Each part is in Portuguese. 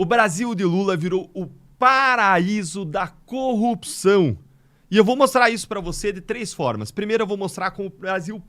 O Brasil de Lula virou o paraíso da corrupção. E eu vou mostrar isso para você de 3 formas. Primeiro, eu vou mostrar como o Brasil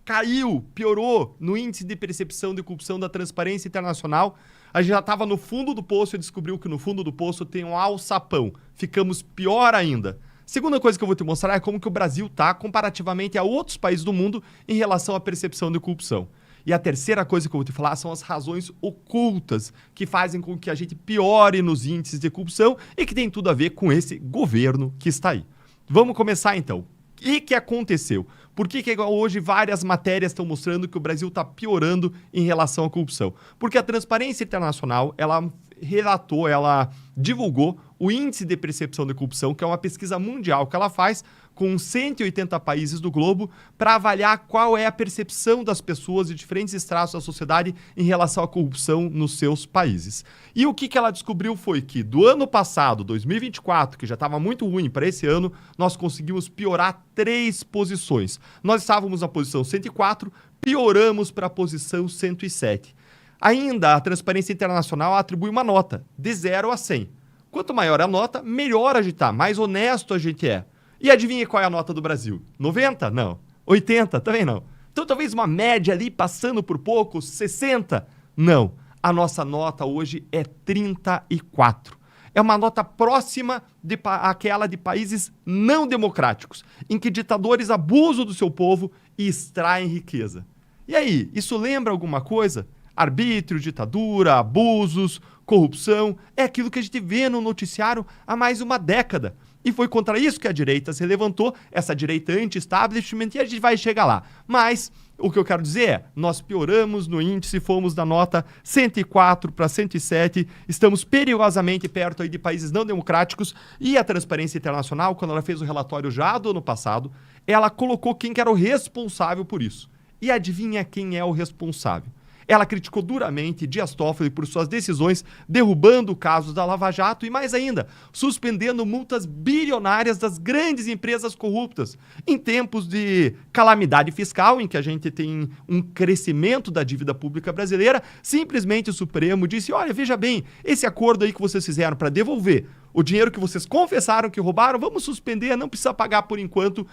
caiu, piorou no índice de percepção de corrupção da Transparência Internacional. A gente já estava no fundo do poço e descobriu que no fundo do poço tem um alçapão. Ficamos pior ainda. Segunda coisa que eu vou te mostrar é como que o Brasil está comparativamente a outros países do mundo em relação à percepção de corrupção. E a terceira coisa que eu vou te falar são as razões ocultas que fazem com que a gente piore nos índices de corrupção e que tem tudo a ver com esse governo que está aí. Vamos começar então. O que aconteceu? Por que hoje várias matérias estão mostrando que o Brasil está piorando em relação à corrupção? Porque a Transparência Internacional, ela divulgou o Índice de Percepção de Corrupção, que é uma pesquisa mundial que ela faz com 180 países do globo para avaliar qual é a percepção das pessoas de diferentes estratos da sociedade em relação à corrupção nos seus países. E o que ela descobriu foi que do ano passado, 2024, que já estava muito ruim para esse ano, nós conseguimos piorar 3 posições. Nós estávamos na posição 104, pioramos para a posição 107. Ainda, a Transparência Internacional atribui uma nota de 0 a 100. Quanto maior a nota, melhor a gente está, mais honesto a gente é. E adivinha qual é a nota do Brasil? 90? Não. 80? Também não. Então talvez uma média ali, passando por pouco, 60? Não. A nossa nota hoje é 34. É uma nota próxima àquela de países não democráticos, em que ditadores abusam do seu povo e extraem riqueza. E aí, isso lembra alguma coisa? Arbítrio, ditadura, abusos, corrupção, é aquilo que a gente vê no noticiário há mais de uma década. E foi contra isso que a direita se levantou, essa direita anti-establishment, e a gente vai chegar lá. Mas o que eu quero dizer é, nós pioramos no índice, fomos da nota 104 para 107, estamos perigosamente perto aí de países não democráticos, e a Transparência Internacional, quando ela fez o relatório já do ano passado, ela colocou quem que era o responsável por isso. E adivinha quem é o responsável? Ela criticou duramente Dias Toffoli por suas decisões, derrubando casos da Lava Jato e, mais ainda, suspendendo multas bilionárias das grandes empresas corruptas. Em tempos de calamidade fiscal, em que a gente tem um crescimento da dívida pública brasileira, simplesmente o Supremo disse, olha, veja bem, esse acordo aí que vocês fizeram para devolver o dinheiro que vocês confessaram que roubaram, vamos suspender, não precisa pagar por enquanto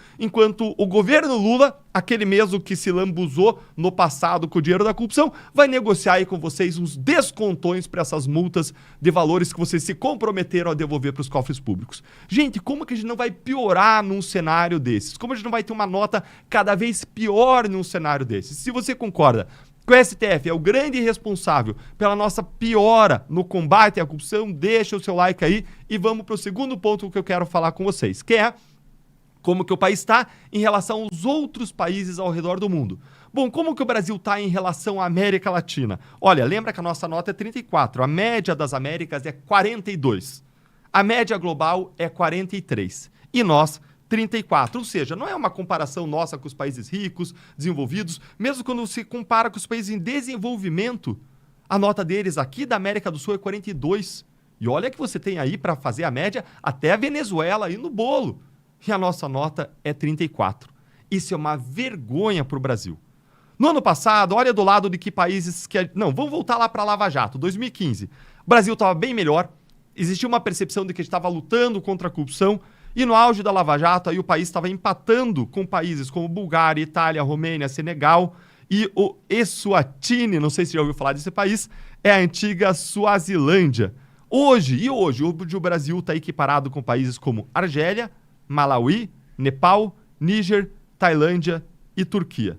o governo Lula, aquele mesmo que se lambuzou no passado com o dinheiro da corrupção, vai negociar aí com vocês uns descontões para essas multas de valores que vocês se comprometeram a devolver para os cofres públicos. Gente, como que a gente não vai piorar num cenário desses? Como a gente não vai ter uma nota cada vez pior num cenário desses? Se você concorda que o STF é o grande responsável pela nossa piora no combate à corrupção, deixa o seu like aí e vamos para o segundo ponto que eu quero falar com vocês, que é como que o país está em relação aos outros países ao redor do mundo. Bom, como que o Brasil está em relação à América Latina? Olha, lembra que a nossa nota é 34, a média das Américas é 42, a média global é 43 e nós 34, ou seja, não é uma comparação nossa com os países ricos, desenvolvidos, mesmo quando se compara com os países em desenvolvimento, a nota deles aqui da América do Sul é 42. E olha que você tem aí para fazer a média até a Venezuela aí no bolo. E a nossa nota é 34. Isso é uma vergonha para o Brasil. No ano passado, olha do lado de que países que... Não, vamos voltar lá para a Lava Jato, 2015. O Brasil estava bem melhor, existia uma percepção de que a gente estava lutando contra a corrupção. E no auge da Lava Jato, aí o país estava empatando com países como Bulgária, Itália, Romênia, Senegal e o Eswatini, não sei se já ouviu falar desse país, é a antiga Suazilândia. Hoje o Brasil está equiparado com países como Argélia, Malawi, Nepal, Níger, Tailândia e Turquia.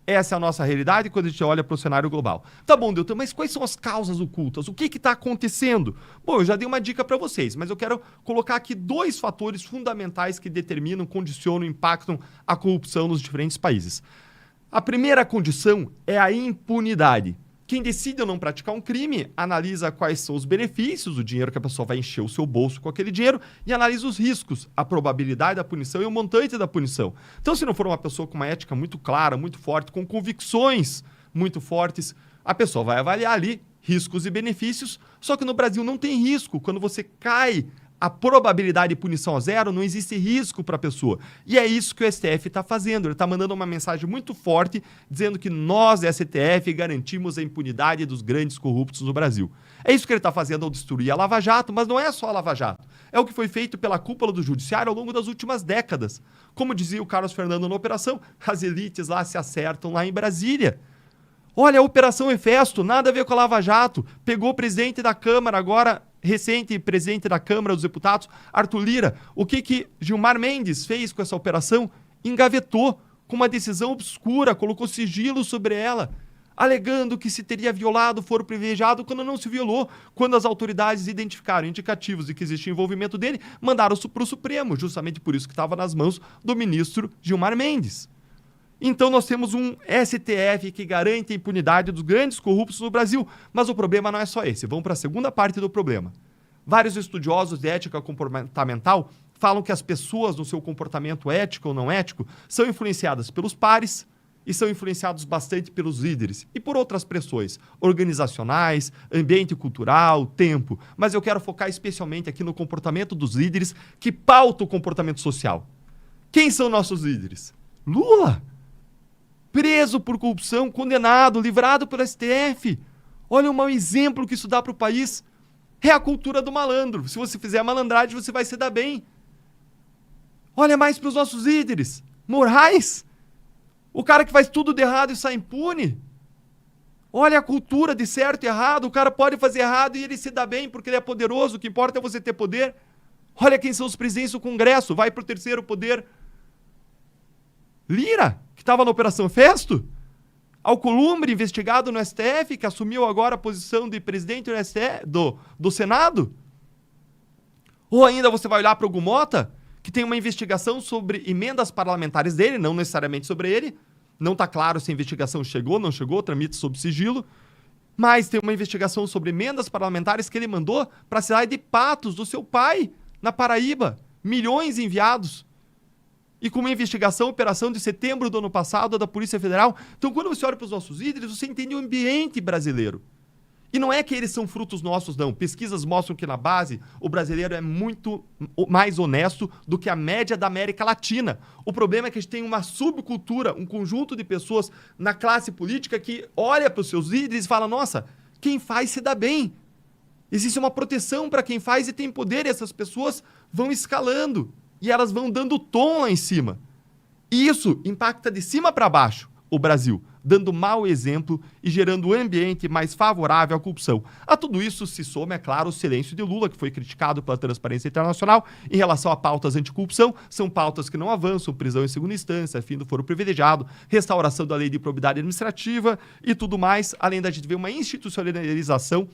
Essa é a nossa realidade quando a gente olha para o cenário global. Tá bom, Deltan, mas quais são as causas ocultas? O que está acontecendo? Bom, eu já dei uma dica para vocês, mas eu quero colocar aqui 2 fatores fundamentais que determinam, condicionam, impactam a corrupção nos diferentes países. A primeira condição é a impunidade. Quem decide ou não praticar um crime, analisa quais são os benefícios, o dinheiro que a pessoa vai encher o seu bolso com aquele dinheiro e analisa os riscos, a probabilidade da punição e o montante da punição. Então, se não for uma pessoa com uma ética muito clara, muito forte, com convicções muito fortes, a pessoa vai avaliar ali riscos e benefícios, só que no Brasil não tem risco. Quando você cai a probabilidade de punição a zero, não existe risco para a pessoa. E é isso que o STF está fazendo. Ele está mandando uma mensagem muito forte, dizendo que nós, STF, garantimos a impunidade dos grandes corruptos no Brasil. É isso que ele está fazendo ao destruir a Lava Jato, mas não é só a Lava Jato. É o que foi feito pela cúpula do Judiciário ao longo das últimas décadas. Como dizia o Carlos Fernando na operação, as elites lá se acertam lá em Brasília. Olha, a Operação Hefesto, nada a ver com a Lava Jato. Pegou o presidente da Câmara, agora recente presidente da Câmara dos Deputados, Arthur Lira. O que Gilmar Mendes fez com essa operação? Engavetou com uma decisão obscura, colocou sigilo sobre ela, alegando que se teria violado o foro privilegiado quando não se violou. Quando as autoridades identificaram indicativos de que existia envolvimento dele, mandaram para o Supremo, justamente por isso que estava nas mãos do ministro Gilmar Mendes. Então nós temos um STF que garante a impunidade dos grandes corruptos no Brasil. Mas o problema não é só esse. Vamos para a segunda parte do problema. Vários estudiosos de ética comportamental falam que as pessoas no seu comportamento ético ou não ético são influenciadas pelos pares e são influenciados bastante pelos líderes e por outras pressões organizacionais, ambiente cultural, tempo. Mas eu quero focar especialmente aqui no comportamento dos líderes que pautam o comportamento social. Quem são nossos líderes? Lula! Preso por corrupção, condenado, livrado pelo STF. Olha o mau exemplo que isso dá para o país. É a cultura do malandro. Se você fizer a malandragem, você vai se dar bem. Olha mais para os nossos líderes. Moraes, o cara que faz tudo de errado e sai impune. Olha a cultura de certo e errado. O cara pode fazer errado e ele se dá bem porque ele é poderoso. O que importa é você ter poder. Olha quem são os presidentes do Congresso. Vai para o terceiro poder. Lira, que estava na Operação Hefesto, Alcolumbre, investigado no STF, que assumiu agora a posição de presidente do Senado. Ou ainda você vai olhar para o Gumota, que tem uma investigação sobre emendas parlamentares dele, não necessariamente sobre ele. Não está claro se a investigação chegou, não chegou, tramita sob sigilo. Mas tem uma investigação sobre emendas parlamentares que ele mandou para a cidade de Patos, do seu pai, na Paraíba. Milhões enviados. E com uma investigação, operação de setembro do ano passado da Polícia Federal. Então, quando você olha para os nossos líderes, você entende o ambiente brasileiro. E não é que eles são frutos nossos, não. Pesquisas mostram que na base o brasileiro é muito mais honesto do que a média da América Latina. O problema é que a gente tem uma subcultura, um conjunto de pessoas na classe política que olha para os seus líderes e fala, nossa, quem faz se dá bem. Existe uma proteção para quem faz e tem poder, e essas pessoas vão escalando. E elas vão dando tom lá em cima. E isso impacta de cima para baixo o Brasil, dando mau exemplo e gerando um ambiente mais favorável à corrupção. A tudo isso se soma, é claro, o silêncio de Lula, que foi criticado pela Transparência Internacional em relação a pautas anticorrupção. São pautas que não avançam, prisão em segunda instância, fim do foro privilegiado, restauração da lei de improbidade administrativa e tudo mais, além da gente ver uma institucionalização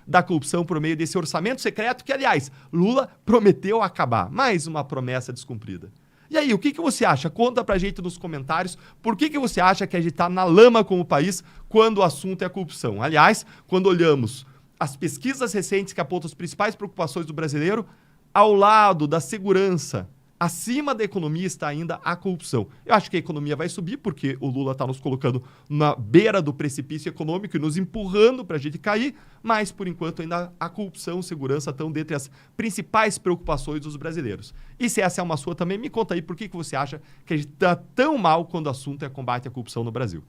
da corrupção por meio desse orçamento secreto que, aliás, Lula prometeu acabar. Mais uma promessa descumprida. E aí, o que você acha? Conta pra gente nos comentários por que você acha que a gente tá na lama como país quando o assunto é a corrupção. Aliás, quando olhamos as pesquisas recentes que apontam as principais preocupações do brasileiro, ao lado da segurança, acima da economia está ainda a corrupção. Eu acho que a economia vai subir porque o Lula está nos colocando na beira do precipício econômico e nos empurrando para a gente cair, mas, por enquanto, ainda a corrupção e segurança estão dentre as principais preocupações dos brasileiros. E se essa é uma sua também, me conta aí por que você acha que a gente está tão mal quando o assunto é combate à corrupção no Brasil.